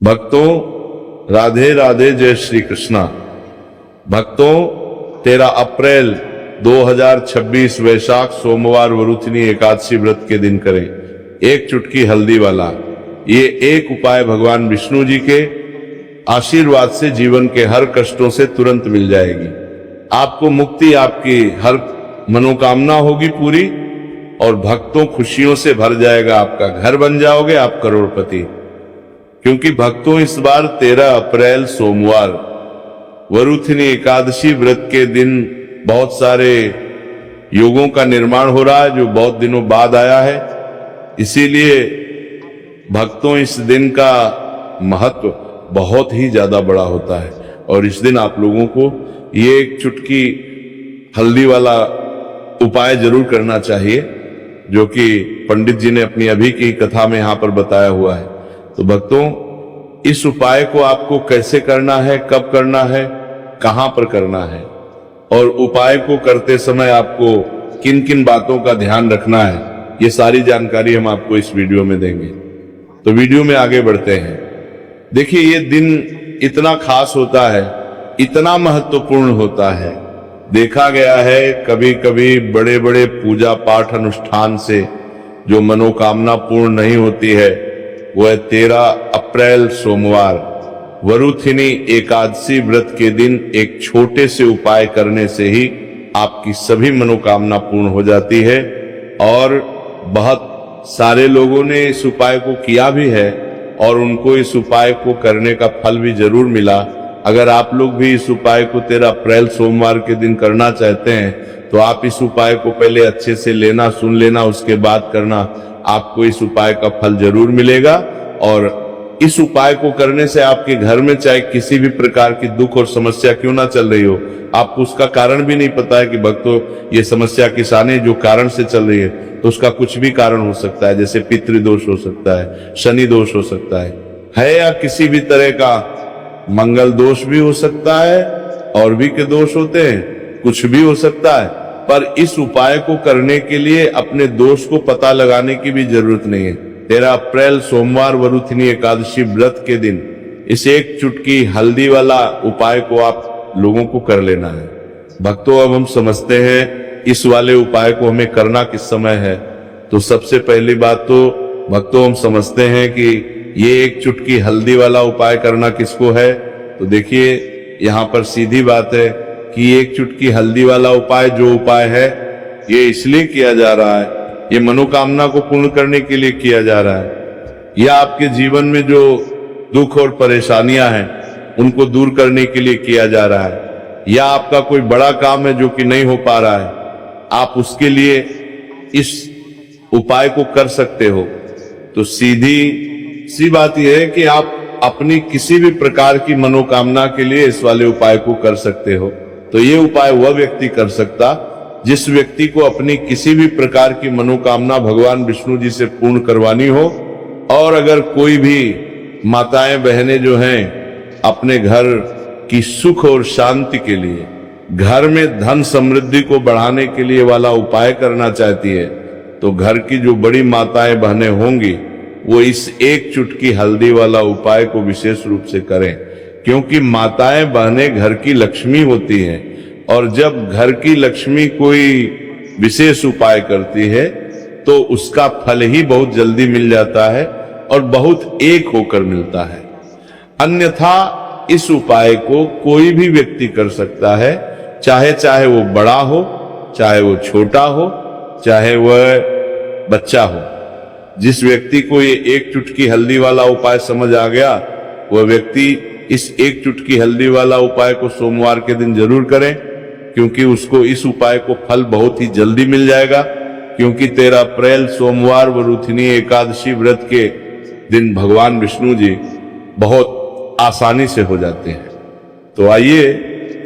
भक्तों राधे राधे, जय श्री कृष्णा। भक्तों 13 अप्रैल 2026 वैशाख सोमवार वरुथिनी एकादशी व्रत के दिन करें एक चुटकी हल्दी वाला। ये एक उपाय भगवान विष्णु जी के आशीर्वाद से जीवन के हर कष्टों से तुरंत मिल जाएगी। आपको मुक्ति, आपकी हर मनोकामना होगी पूरी और भक्तों खुशियों से भर जाएगा। आपका घर बन जाओगे, आप करोड़पति। क्योंकि भक्तों इस बार 13 अप्रैल सोमवार वरुथिनी एकादशी व्रत के दिन बहुत सारे योगों का निर्माण हो रहा है जो बहुत दिनों बाद आया है। इसीलिए भक्तों इस दिन का महत्व बहुत ही ज्यादा बड़ा होता है और इस दिन आप लोगों को ये एक चुटकी हल्दी वाला उपाय जरूर करना चाहिए जो कि पंडित जी ने अपनी अभी की कथा में यहां पर बताया हुआ है। तो भक्तों इस उपाय को आपको कैसे करना है, कब करना है, कहां पर करना है और उपाय को करते समय आपको किन किन बातों का ध्यान रखना है, ये सारी जानकारी हम आपको इस वीडियो में देंगे। तो वीडियो में आगे बढ़ते हैं। देखिए ये दिन इतना खास होता है, इतना महत्वपूर्ण होता है। देखा गया है कभी कभी बड़े बड़े पूजा पाठ अनुष्ठान से जो मनोकामना पूर्ण नहीं होती है वह 13 अप्रैल सोमवार वरुथिनी एकादशी व्रत के दिन एक छोटे से उपाय करने से ही आपकी सभी मनोकामना पूर्ण हो जाती है। और बहुत सारे लोगों ने इस उपाय को किया भी है और उनको इस उपाय को करने का फल भी जरूर मिला। अगर आप लोग भी इस उपाय को 13 अप्रैल सोमवार के दिन करना चाहते हैं तो आप इस उपाय को पहले अच्छे से लेना, सुन लेना, उसके बाद करना। आपको इस उपाय का फल जरूर मिलेगा और इस उपाय को करने से आपके घर में चाहे किसी भी प्रकार की दुख और समस्या क्यों ना चल रही हो, आपको उसका कारण भी नहीं पता है कि भक्तों ये समस्या किस आने जो कारण से चल रही है, तो उसका कुछ भी कारण हो सकता है। जैसे पितृदोष हो सकता है, शनि दोष हो सकता है या किसी भी तरह का मंगल दोष भी हो सकता है, और भी के दोष होते हैं, कुछ भी हो सकता है। पर इस उपाय को करने के लिए अपने दोष को पता लगाने की भी जरूरत नहीं है। 13 अप्रैल सोमवार वरुथिनी एकादशी व्रत के दिन इस एक चुटकी हल्दी वाला उपाय को आप लोगों को कर लेना है। भक्तों अब हम समझते हैं इस वाले उपाय को हमें करना किस समय है। तो सबसे पहली बात तो भक्तों हम समझते हैं कि ये एक चुटकी हल्दी वाला उपाय करना किसको है। तो देखिए यहाँ पर सीधी बात है कि एक चुटकी हल्दी वाला उपाय जो उपाय है ये इसलिए किया जा रहा है, ये मनोकामना को पूर्ण करने के लिए किया जा रहा है, या आपके जीवन में जो दुख और परेशानियां हैं उनको दूर करने के लिए किया जा रहा है, या आपका कोई बड़ा काम है जो कि नहीं हो पा रहा है, आप उसके लिए इस उपाय को कर सकते हो। तो सीधी सी बात यह है कि आप अपनी किसी भी प्रकार की मनोकामना के लिए इस वाले उपाय को कर सकते हो। तो ये उपाय वह व्यक्ति कर सकता जिस व्यक्ति को अपनी किसी भी प्रकार की मनोकामना भगवान विष्णु जी से पूर्ण करवानी हो। और अगर कोई भी माताएं बहनें जो हैं अपने घर की सुख और शांति के लिए, घर में धन समृद्धि को बढ़ाने के लिए वाला उपाय करना चाहती है तो घर की जो बड़ी माताएं बहनें होंगी वो इस एक चुटकी हल्दी वाला उपाय को विशेष रूप से करें। क्योंकि माताएं बहनें घर की लक्ष्मी होती हैं और जब घर की लक्ष्मी कोई विशेष उपाय करती है तो उसका फल ही बहुत जल्दी मिल जाता है और बहुत एक होकर मिलता है। अन्यथा इस उपाय को कोई भी व्यक्ति कर सकता है, चाहे वो बड़ा हो, चाहे वो छोटा हो, चाहे वह बच्चा हो। जिस व्यक्ति को ये एक चुटकी हल्दी वाला उपाय समझ आ गया वह व्यक्ति इस एक चुटकी हल्दी वाला उपाय को सोमवार के दिन जरूर करें, क्योंकि उसको इस उपाय को फल बहुत ही जल्दी मिल जाएगा। क्योंकि 13 अप्रैल सोमवार वरुथिनी एकादशी व्रत के दिन भगवान विष्णु जी बहुत आसानी से हो जाते हैं। तो आइए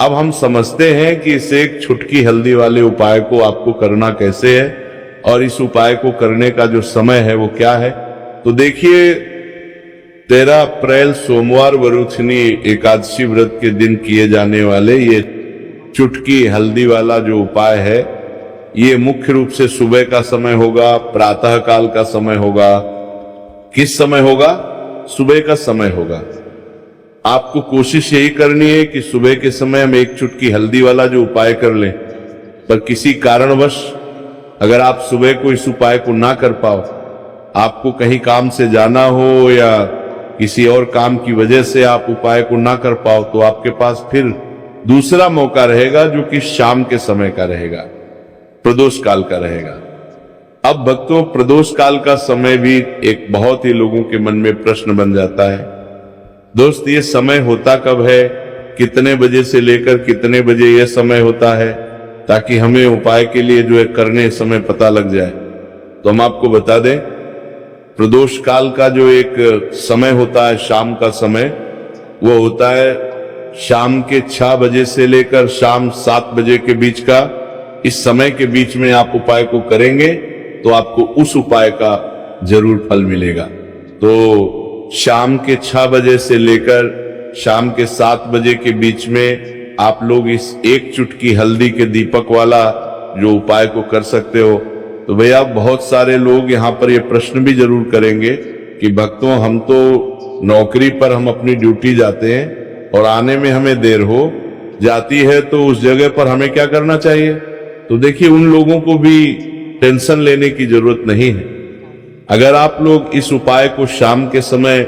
अब हम समझते हैं कि इस एक चुटकी हल्दी वाले उपाय को आपको करना कैसे है और इस उपाय को करने का जो समय है वो क्या है। तो देखिए 13 अप्रैल सोमवार वरुथिनी एकादशी व्रत के दिन किए जाने वाले ये चुटकी हल्दी वाला जो उपाय है ये मुख्य रूप से सुबह का समय होगा, प्रातः काल का समय होगा। किस समय होगा? सुबह का समय होगा। आपको कोशिश यही करनी है कि सुबह के समय हम एक चुटकी हल्दी वाला जो उपाय कर लें। पर किसी कारणवश अगर आप सुबह को इस उपाय को ना कर पाओ, आपको कहीं काम से जाना हो या किसी और काम की वजह से आप उपाय को ना कर पाओ, तो आपके पास फिर दूसरा मौका रहेगा जो कि शाम के समय का रहेगा, प्रदोष काल का रहेगा। अब भक्तों, प्रदोष काल का समय भी एक बहुत ही लोगों के मन में प्रश्न बन जाता है। दोस्त, ये समय होता कब है, कितने बजे से लेकर कितने बजे यह समय होता है, ताकि हमें उपाय के लिए जो है करने समय पता लग जाए। तो हम आपको बता दें, प्रदोष काल का जो एक समय होता है, शाम का समय, वो होता है शाम के 6 बजे से लेकर शाम 7 बजे के बीच का। इस समय के बीच में आप उपाय को करेंगे तो आपको उस उपाय का जरूर फल मिलेगा। तो शाम के 6 बजे से लेकर शाम के 7 बजे के बीच में आप लोग इस एक चुटकी हल्दी के दीपक वाला जो उपाय को कर सकते हो। तो भैया, बहुत सारे लोग यहाँ पर ये प्रश्न भी जरूर करेंगे कि भक्तों, हम तो नौकरी पर हम अपनी ड्यूटी जाते हैं और आने में हमें देर हो जाती है, तो उस जगह पर हमें क्या करना चाहिए? तो देखिए, उन लोगों को भी टेंशन लेने की जरूरत नहीं है। अगर आप लोग इस उपाय को शाम के समय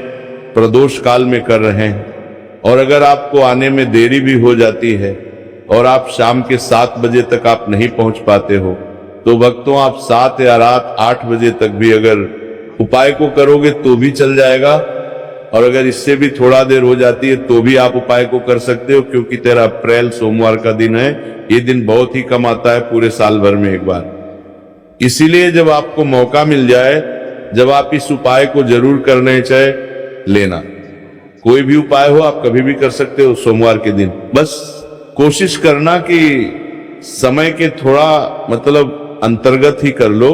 प्रदोष काल में कर रहे हैं और अगर आपको आने में देरी भी हो जाती है और आप शाम के 7 बजे तक आप नहीं पहुंच पाते हो, तो भक्तों, आप 7 या रात 8 बजे तक भी अगर उपाय को करोगे तो भी चल जाएगा। और अगर इससे भी थोड़ा देर हो जाती है तो भी आप उपाय को कर सकते हो, क्योंकि 13 अप्रैल सोमवार का दिन है। ये दिन बहुत ही कम आता है पूरे साल भर में एक बार। इसीलिए जब आपको मौका मिल जाए, जब आप इस उपाय को जरूर करने चाहे लेना। कोई भी उपाय हो, आप कभी भी कर सकते हो सोमवार के दिन। बस कोशिश करना कि समय के थोड़ा अंतर्गत ही कर लो,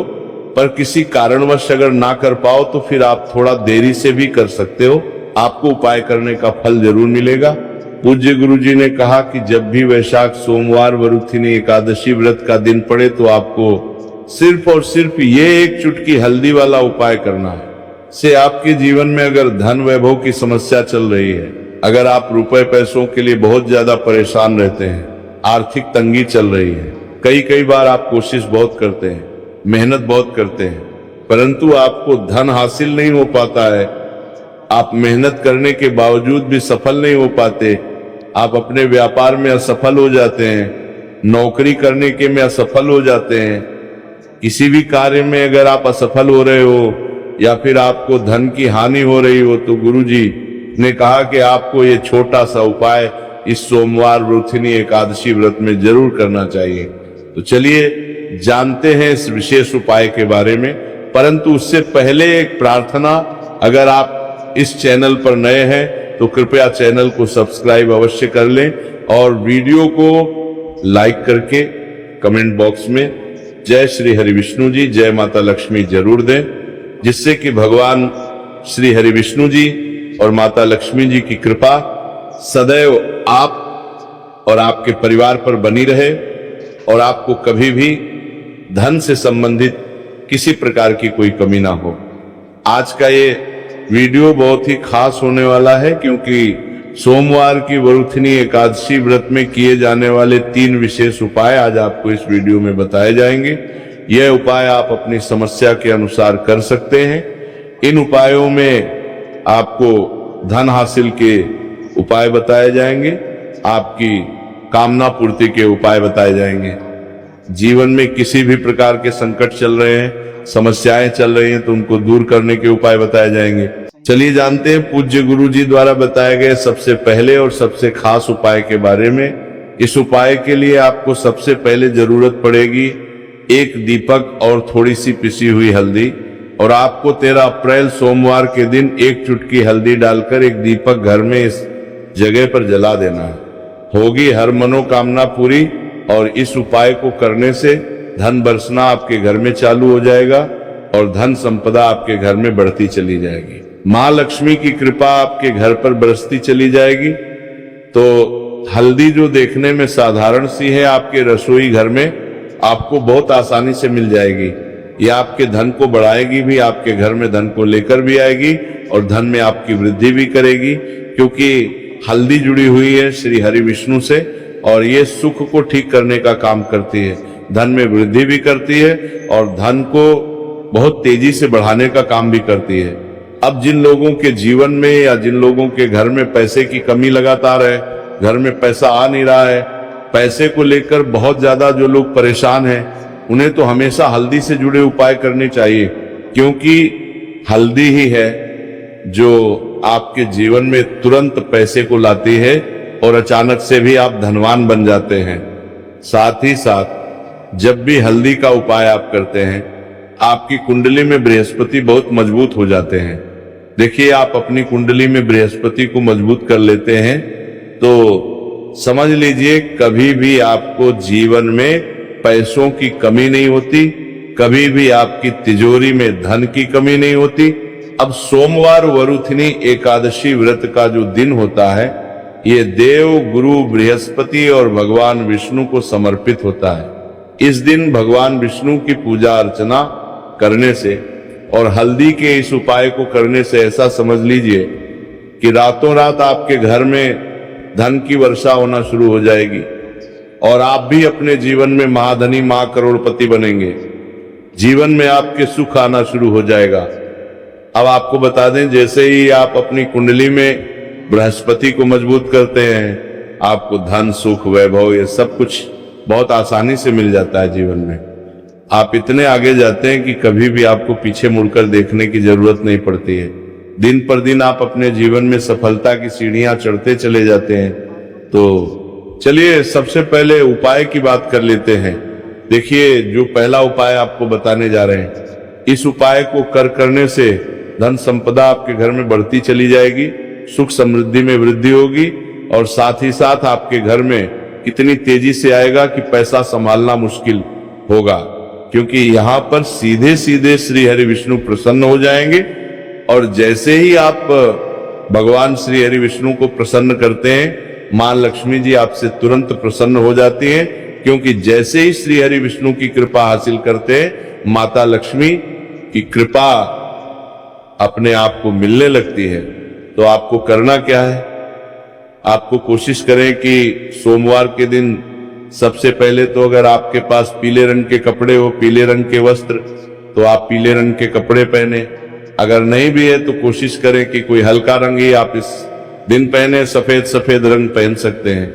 पर किसी कारणवश अगर ना कर पाओ तो फिर आप थोड़ा देरी से भी कर सकते हो। आपको उपाय करने का फल जरूर मिलेगा। पूज्य गुरु जी ने कहा कि जब भी वैशाख सोमवार वरुथिनी एकादशी व्रत का दिन पड़े तो आपको सिर्फ और सिर्फ ये एक चुटकी हल्दी वाला उपाय करना है। से आपके जीवन में अगर धन वैभव की समस्या चल रही है, अगर आप रुपए पैसों के लिए बहुत ज्यादा परेशान रहते हैं, आर्थिक तंगी चल रही है, कई बार आप कोशिश बहुत करते हैं, मेहनत बहुत करते हैं, परंतु आपको धन हासिल नहीं हो पाता है, आप मेहनत करने के बावजूद भी सफल नहीं हो पाते, आप अपने व्यापार में असफल हो जाते हैं, नौकरी करने के में असफल हो जाते हैं, किसी भी कार्य में अगर आप असफल हो रहे हो या फिर आपको धन की हानि हो रही हो, तो गुरुजी ने कहा कि आपको ये छोटा सा उपाय इस सोमवार वरुथिनी एकादशी व्रत में जरूर करना चाहिए। तो चलिए जानते हैं इस विशेष उपाय के बारे में। परंतु उससे पहले एक प्रार्थना, अगर आप इस चैनल पर नए हैं तो कृपया चैनल को सब्सक्राइब अवश्य कर लें और वीडियो को लाइक करके कमेंट बॉक्स में जय श्री हरि विष्णु जी, जय माता लक्ष्मी जरूर दें, जिससे कि भगवान श्री हरि विष्णु जी और माता लक्ष्मी जी की कृपा सदैव आप और आपके परिवार पर बनी रहे और आपको कभी भी धन से संबंधित किसी प्रकार की कोई कमी ना हो। आज का ये वीडियो बहुत ही खास होने वाला है, क्योंकि सोमवार की वरुथिनी एकादशी व्रत में किए जाने वाले 3 विशेष उपाय आज आपको इस वीडियो में बताए जाएंगे। यह उपाय आप अपनी समस्या के अनुसार कर सकते हैं। इन उपायों में आपको धन हासिल के उपाय बताए जाएंगे, आपकी कामना पूर्ति के उपाय बताए जाएंगे। जीवन में किसी भी प्रकार के संकट चल रहे हैं, समस्याएं चल रही हैं, तो उनको दूर करने के उपाय बताए जाएंगे। चलिए जानते हैं पूज्य गुरु जी द्वारा बताए गए सबसे पहले और सबसे खास उपाय के बारे में। इस उपाय के लिए आपको सबसे पहले जरूरत पड़ेगी एक दीपक और थोड़ी सी पिसी हुई हल्दी, और आपको 13 अप्रैल सोमवार के दिन एक चुटकी हल्दी डालकर एक दीपक घर में इस जगह पर जला देना है। होगी हर मनोकामना पूरी, और इस उपाय को करने से धन बरसना आपके घर में चालू हो जाएगा और धन संपदा आपके घर में बढ़ती चली जाएगी। माँ लक्ष्मी की कृपा आपके घर पर बरसती चली जाएगी। तो हल्दी जो देखने में साधारण सी है, आपके रसोई घर में आपको बहुत आसानी से मिल जाएगी। ये आपके धन को बढ़ाएगी भी, आपके घर में धन को लेकर भी आएगी और धन में आपकी वृद्धि भी करेगी, क्योंकि हल्दी जुड़ी हुई है श्री हरि विष्णु से और ये सुख को ठीक करने का काम करती है, धन में वृद्धि भी करती है और धन को बहुत तेजी से बढ़ाने का काम भी करती है। अब जिन लोगों के जीवन में या जिन लोगों के घर में पैसे की कमी लगातार है, घर में पैसा आ नहीं रहा है, पैसे को लेकर बहुत ज्यादा जो लोग परेशान हैं, उन्हें तो हमेशा हल्दी से जुड़े उपाय करने चाहिए, क्योंकि हल्दी ही है जो आपके जीवन में तुरंत पैसे को लाती है और अचानक से भी आप धनवान बन जाते हैं। साथ ही साथ जब भी हल्दी का उपाय आप करते हैं, आपकी कुंडली में बृहस्पति बहुत मजबूत हो जाते हैं। देखिए, आप अपनी कुंडली में बृहस्पति को मजबूत कर लेते हैं तो समझ लीजिए कभी भी आपको जीवन में पैसों की कमी नहीं होती, कभी भी आपकी तिजोरी में धन की कमी नहीं होती। अब सोमवार वरुथिनी एकादशी व्रत का जो दिन होता है, ये देव, गुरु, बृहस्पति और भगवान विष्णु को समर्पित होता है। इस दिन भगवान विष्णु की पूजा अर्चना करने से और हल्दी के इस उपाय को करने से ऐसा समझ लीजिए कि रातों रात आपके घर में धन की वर्षा होना शुरू हो जाएगी और आप भी अपने जीवन में महाधनी, महाकरोड़पति बनेंगे। जीवन में आपके सुख आना शुरू हो जाएगा। अब आपको बता दें, जैसे ही आप अपनी कुंडली में बृहस्पति को मजबूत करते हैं, आपको धन, सुख, वैभव ये सब कुछ बहुत आसानी से मिल जाता है जीवन में। आप इतने आगे जाते हैं कि कभी भी आपको पीछे मुड़कर देखने की जरूरत नहीं पड़ती है। दिन पर दिन आप अपने जीवन में सफलता की सीढ़ियां चढ़ते चले जाते हैं। तो चलिए सबसे पहले उपाय की बात कर लेते हैं। देखिए, जो पहला उपाय आपको बताने जा रहे हैं, इस उपाय को करने से धन संपदा आपके घर में बढ़ती चली जाएगी, सुख समृद्धि में वृद्धि होगी और साथ ही साथ आपके घर में इतनी तेजी से आएगा कि पैसा संभालना मुश्किल होगा, क्योंकि यहाँ पर सीधे सीधे श्री हरि विष्णु प्रसन्न हो जाएंगे। और जैसे ही आप भगवान श्री हरि विष्णु को प्रसन्न करते हैं, मां लक्ष्मी जी आपसे तुरंत प्रसन्न हो जाती हैं, क्योंकि जैसे ही श्री हरि विष्णु की कृपा हासिल करते हैं, माता लक्ष्मी की कृपा अपने आप को मिलने लगती है। तो आपको करना क्या है? आपको कोशिश करें कि सोमवार के दिन सबसे पहले तो अगर आपके पास पीले रंग के कपड़े हो, पीले रंग के वस्त्र, तो आप पीले रंग के कपड़े पहने। अगर नहीं भी है तो कोशिश करें कि कोई हल्का रंग ही आप इस दिन पहने। सफेद रंग पहन सकते हैं,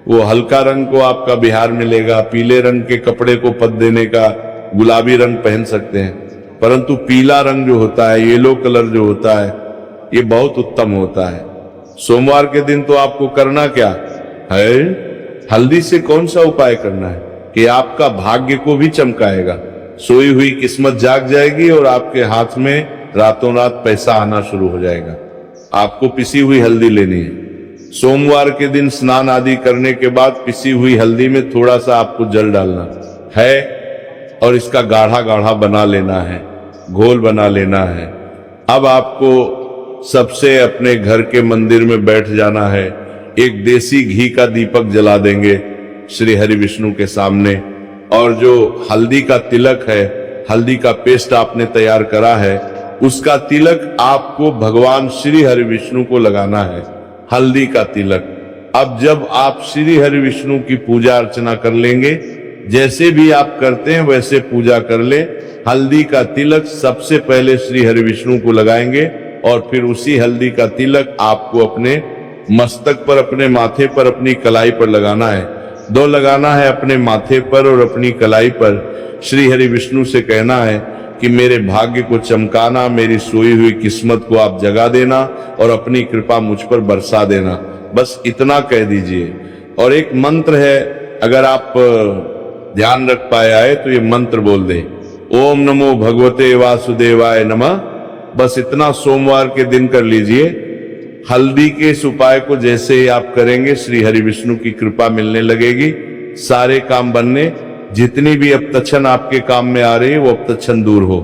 वो हल्का रंग को आपका बिहार मिलेगा। पीले रंग के कपड़े को पद देने का गुलाबी रंग पहन सकते हैं, परंतु पीला रंग जो होता है, येलो कलर जो होता है, ये बहुत उत्तम होता है। सोमवार के दिन तो आपको करना क्या है? हल्दी से कौन सा उपाय करना है कि आपका भाग्य को भी चमकाएगा। सोई हुई किस्मत जाग जाएगी और आपके हाथ में रातों रात पैसा आना शुरू हो जाएगा। आपको पिसी हुई हल्दी लेनी है। सोमवार के दिन स्नान आदि करने के बाद पिसी हुई हल्दी में थोड़ा सा आपको जल डालना है और इसका गाढ़ा गाढ़ा बना लेना है, घोल बना लेना है। अब आपको सबसे अपने घर के मंदिर में बैठ जाना है। एक देसी घी का दीपक जला देंगे श्री हरि विष्णु के सामने, और जो हल्दी का तिलक है, हल्दी का पेस्ट आपने तैयार करा है, उसका तिलक आपको भगवान श्री हरि विष्णु को लगाना है, हल्दी का तिलक। अब जब आप श्री हरि विष्णु की पूजा अर्चना कर लेंगे, जैसे भी आप करते हैं वैसे पूजा कर ले। हल्दी का तिलक सबसे पहले श्री हरि विष्णु को लगाएंगे और फिर उसी हल्दी का तिलक आपको अपने मस्तक पर, अपने माथे पर, अपनी कलाई पर लगाना है। दो लगाना है, अपने माथे पर और अपनी कलाई पर। श्री हरि विष्णु से कहना है कि मेरे भाग्य को चमकाना, मेरी सोई हुई किस्मत को आप जगा देना और अपनी कृपा मुझ पर बरसा देना। बस इतना कह दीजिए। और एक मंत्र है, अगर आप ध्यान रख पाए आए तो ये मंत्र बोल दे, ओम नमो भगवते वासुदेवाय नमः। बस इतना सोमवार के दिन कर लीजिए। हल्दी के इस उपाय को जैसे ही आप करेंगे, श्री हरि विष्णु की कृपा मिलने लगेगी, सारे काम बनने, जितनी भी अपतच्छन आपके काम में आ रही है वो अपतच्छन दूर हो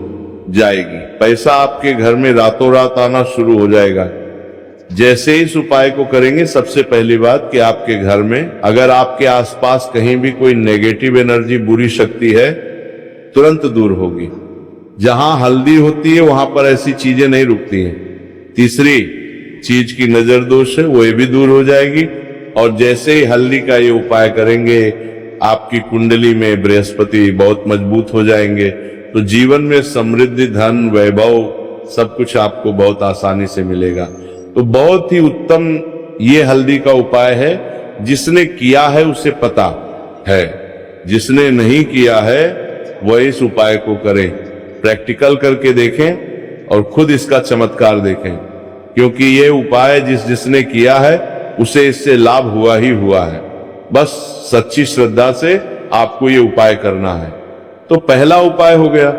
जाएगी। पैसा आपके घर में रातों रात आना शुरू हो जाएगा। जैसे इस उपाय को करेंगे, सबसे पहली बात कि आपके घर में अगर आपके आसपास कहीं भी कोई नेगेटिव एनर्जी, बुरी शक्ति है, तुरंत दूर होगी। जहां हल्दी होती है वहां पर ऐसी चीजें नहीं रुकती हैं। तीसरी चीज की नजर दोष है, वो भी दूर हो जाएगी। और जैसे ही हल्दी का ये उपाय करेंगे, आपकी कुंडली में बृहस्पति बहुत मजबूत हो जाएंगे, तो जीवन में समृद्धि, धन, वैभव सब कुछ आपको बहुत आसानी से मिलेगा। तो बहुत ही उत्तम ये हल्दी का उपाय है। जिसने किया है उसे पता है, जिसने नहीं किया है वह इस उपाय को करें, प्रैक्टिकल करके देखें और खुद इसका चमत्कार देखें, क्योंकि ये उपाय जिसने किया है उसे इससे लाभ हुआ ही हुआ है। बस सच्ची श्रद्धा से आपको ये उपाय करना है। तो पहला उपाय हो गया।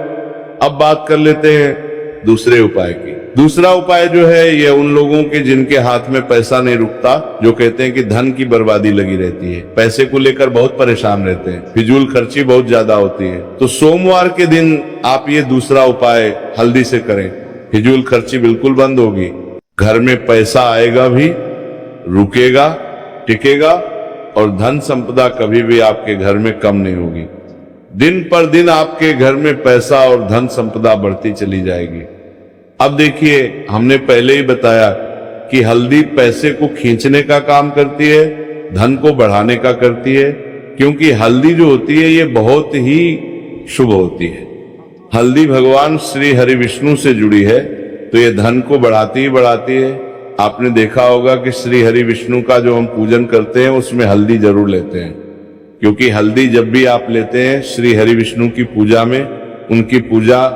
अब बात कर लेते हैं दूसरे उपाय की। दूसरा उपाय जो है ये उन लोगों के जिनके हाथ में पैसा नहीं रुकता, जो कहते हैं कि धन की बर्बादी लगी रहती है, पैसे को लेकर बहुत परेशान रहते हैं, फिजूल खर्ची बहुत ज्यादा होती है। तो सोमवार के दिन आप ये दूसरा उपाय हल्दी से करें, फिजूल खर्ची बिल्कुल बंद होगी, घर में पैसा आएगा भी, रुकेगा, टिकेगा और धन संपदा कभी भी आपके घर में कम नहीं होगी। दिन पर दिन आपके घर में पैसा और धन संपदा बढ़ती चली जाएगी। अब देखिए, हमने पहले ही बताया कि हल्दी पैसे को खींचने का काम करती है, धन को बढ़ाने का करती है, क्योंकि हल्दी जो होती है ये बहुत ही शुभ होती है। हल्दी भगवान श्री हरि विष्णु से जुड़ी है, तो ये धन को बढ़ाती ही बढ़ाती है। आपने देखा होगा कि श्री हरि विष्णु का जो हम पूजन करते हैं उसमें हल्दी जरूर लेते हैं, क्योंकि हल्दी जब भी आप लेते हैं श्री हरि विष्णु की पूजा में, उनकी पूजा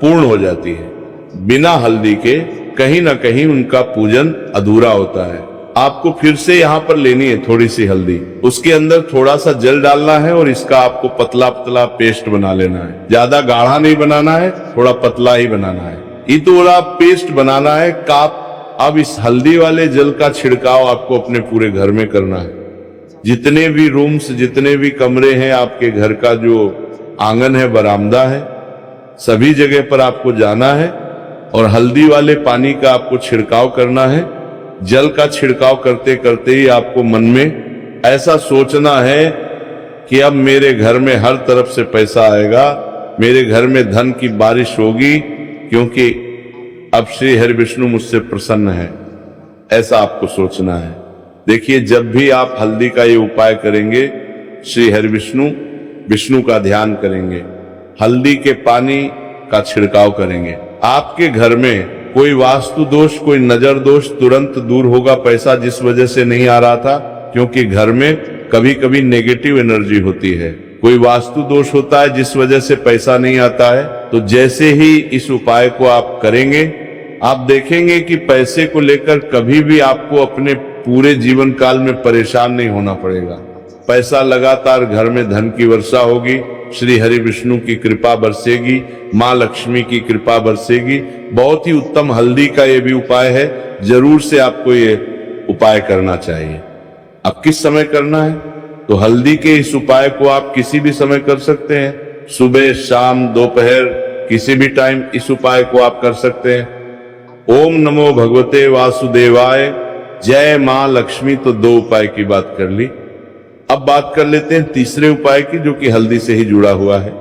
पूर्ण हो जाती है। बिना हल्दी के कहीं ना कहीं उनका पूजन अधूरा होता है। आपको फिर से यहाँ पर लेनी है थोड़ी सी हल्दी, उसके अंदर थोड़ा सा जल डालना है और इसका आपको पतला पतला पेस्ट बना लेना है। ज्यादा गाढ़ा नहीं बनाना है, थोड़ा पतला ही बनाना है। इतना पेस्ट बनाना है काप। अब इस हल्दी वाले जल का छिड़काव आपको अपने पूरे घर में करना है। जितने भी रूम्स, जितने भी कमरे हैं आपके घर का, जो आंगन है, बरामदा है, सभी जगह पर आपको जाना है और हल्दी वाले पानी का आपको छिड़काव करना है। जल का छिड़काव करते करते ही आपको मन में ऐसा सोचना है कि अब मेरे घर में हर तरफ से पैसा आएगा, मेरे घर में धन की बारिश होगी, क्योंकि अब श्री हरि विष्णु मुझसे प्रसन्न है। ऐसा आपको सोचना है। देखिए, जब भी आप हल्दी का ये उपाय करेंगे, श्री हरि विष्णु का ध्यान करेंगे, हल्दी के पानी का छिड़काव करेंगे, आपके घर में कोई वास्तु दोष, कोई नजर दोष तुरंत दूर होगा। पैसा जिस वजह से नहीं आ रहा था, क्योंकि घर में कभी कभी नेगेटिव एनर्जी होती है, कोई वास्तु दोष होता है जिस वजह से पैसा नहीं आता है। तो जैसे ही इस उपाय को आप करेंगे, आप देखेंगे कि पैसे को लेकर कभी भी आपको अपने पूरे जीवन काल में परेशान नहीं होना पड़ेगा। पैसा लगातार घर में, धन की वर्षा होगी, श्री हरि विष्णु की कृपा बरसेगी, माँ लक्ष्मी की कृपा बरसेगी। बहुत ही उत्तम हल्दी का ये भी उपाय है, जरूर से आपको ये उपाय करना चाहिए। अब किस समय करना है? तो हल्दी के इस उपाय को आप किसी भी समय कर सकते हैं, सुबह, शाम, दोपहर, किसी भी टाइम इस उपाय को आप कर सकते हैं। ओम नमो भगवते वासुदेवाय, जय मां लक्ष्मी। तो दो उपाय की बात कर ली। अब बात कर लेते हैं तीसरे उपाय की, जो कि हल्दी से ही जुड़ा हुआ है।